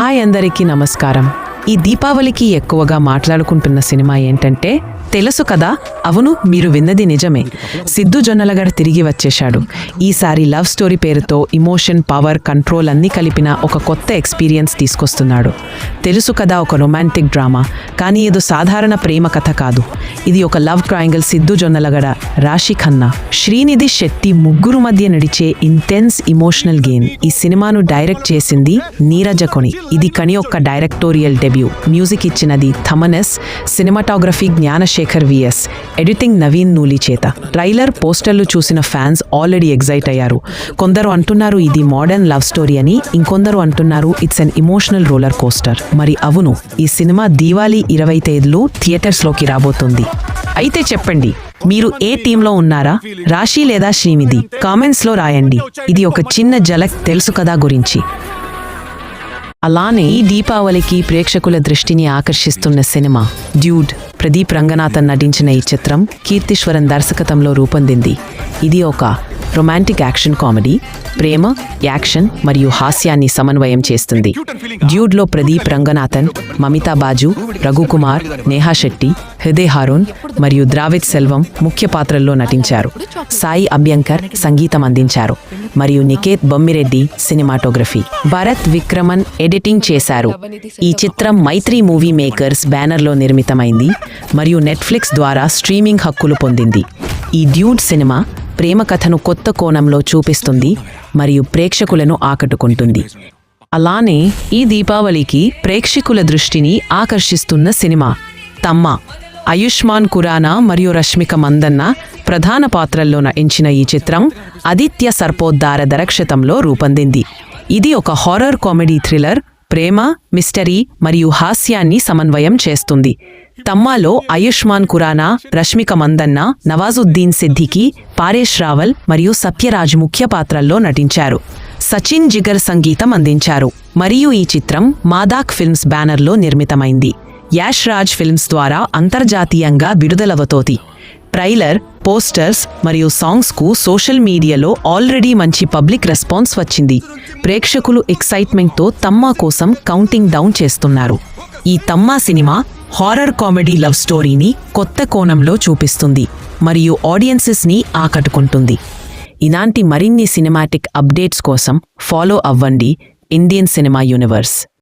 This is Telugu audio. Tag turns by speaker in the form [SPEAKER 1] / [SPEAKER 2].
[SPEAKER 1] హాయ్ అందరికీ నమస్కారం. ఈ దీపావళికి ఎక్కువగా మాట్లాడుకుంటున్న సినిమా ఏంటంటే తెలుసు కదా. అవును, మీరు విన్నది నిజమే. సిద్ధు జొన్నలగడ తిరిగి వచ్చేశాడు. ఈసారి లవ్ స్టోరీ పేరుతో ఇమోషన్, పవర్, కంట్రోల్ అన్నీ కలిపిన ఒక కొత్త ఎక్స్పీరియన్స్ తీసుకొస్తున్నాడు. తెలుసు కదా, ఒక రొమాంటిక్ డ్రామా. కానీ ఏదో సాధారణ ప్రేమ కథ కాదు. ఇది ఒక లవ్ ట్రయాంగిల్. సిద్ధు జొన్నలగడ, రాశి ఖన్నా, శ్రీనిధి శెట్టి ముగ్గురు మధ్య నడిచే ఇంటెన్స్ ఇమోషనల్ గేమ్. ఈ సినిమాను డైరెక్ట్ చేసింది నీరజ కొని. ఇది కని ఒక డైరెక్టోరియల్ డెబ్యూ. మ్యూజిక్ ఇచ్చినది థమనస్, cinematography Gnanasekhar V S, editing Naveen Nooli చేత. ట్రైలర్, పోస్టర్లు చూసిన ఫ్యాన్స్ ఆల్రెడీ ఎగ్జైట్ అయ్యారు. కొందరు అంటున్నారు ఇది మోడర్న్ లవ్ స్టోరీ అని, ఇంకొందరు అంటున్నారు it's an emotional roller coaster. మరి అవును, ఈ సినిమా దీవాళీ 25లో థియేటర్స్లోకి రాబోతుంది. అయితే చెప్పండి, మీరు ఏ టీంలో ఉన్నారా? రాశి లేదా శ్రీనిధి? కామెంట్స్లో రాయండి. ఇది ఒక చిన్న జలక్ తెలుసు కదా గురించి. అలానే ఈ దీపావళికి ప్రేక్షకుల దృష్టిని ఆకర్షిస్తున్న సినిమా డ్యూడ్. ప్రదీప్ రంగనాథన్ నటించిన ఈ చిత్రం కీర్తీశ్వరన్ దర్శకత్వంలో రూపొందింది. ఇది ఒక రొమాంటిక్ యాక్షన్ కామెడీ. ప్రేమ, యాక్షన్ మరియు హాస్యాన్ని సమన్వయం చేస్తుంది. డ్యూడ్లో ప్రదీప్ రంగనాథన్, మమితా బాజు, రఘుకుమార్, నేహా శెట్టి, హృదయ్ హారూన్ మరియు ద్రావిడ్ సెల్వం ముఖ్య పాత్రల్లో నటించారు. సాయి అభ్యంకర్ సంగీతం అందించారు మరియు నికేత్ బొమ్మిరెడ్డి సినిమాటోగ్రఫీ. భరత్ విక్రమన్ ఎడిటింగ్ చేశారు. ఈ చిత్రం మైత్రి మూవీ మేకర్స్ బ్యానర్లో నిర్మితమైంది మరియు నెట్ఫ్లిక్స్ ద్వారా స్ట్రీమింగ్ హక్కులు పొందింది. ఈ డ్యూడ్ సినిమా ప్రేమ కథను కొత్త కోణంలో చూపిస్తుంది మరియు ప్రేక్షకులను ఆకట్టుకుంటుంది. అలానే ఈ దీపావళికి ప్రేక్షకుల దృష్టిని ఆకర్షిస్తున్న సినిమా తమ్మ. ఆయుష్మాన్ ఖురానా మరియు రష్మిక మందన్న ప్రధాన పాత్రల్లో నటించిన ఈ చిత్రం ఆదిత్య సర్పోద్దార దర్శకత్వంలో రూపొందింది. ఇది ఒక హారర్ కామెడీ థ్రిల్లర్. ప్రేమ, మిస్టరీ మరియు హాస్యాన్ని సమన్వయం చేస్తుంది. తమ్మాలో ఆయుష్మాన్ ఖురానా, రష్మిక మందన్న, నవాజుద్దీన్ సిద్దికీ, పారేష్ రావల్ మరియు సత్యరాజ్ ముఖ్య పాత్రల్లో నటించారు. సచిన్ జిగర్ సంగీతం అందించారు. మరియు ఈ చిత్రం మాదాక్ ఫిల్మ్స్ బ్యానర్లో నిర్మితమైంది. యాష్ రాజ్ ఫిల్మ్స్ ద్వారా అంతర్జాతీయంగా విడుదలవుతోంది. ట్రైలర్, పోస్టర్స్ మరియు సాంగ్స్కు సోషల్ మీడియాలో ఆల్రెడీ మంచి పబ్లిక్ రెస్పాన్స్ వచ్చింది. ప్రేక్షకులు ఎక్సైట్మెంట్తో తమ్మా కోసం కౌంటింగ్ డౌన్ చేస్తున్నారు. ఈ తమ్మా సినిమా హారర్ కామెడీ లవ్ స్టోరీని కొత్త కోణంలో చూపిస్తుంది మరియు ఆడియన్సెస్ని ఆకట్టుకుంటుంది. ఇలాంటి మరిన్ని సినిమాటిక్ అప్డేట్స్ కోసం ఫాలో అవ్వండి ఇండియన్ సినిమా యూనివర్స్.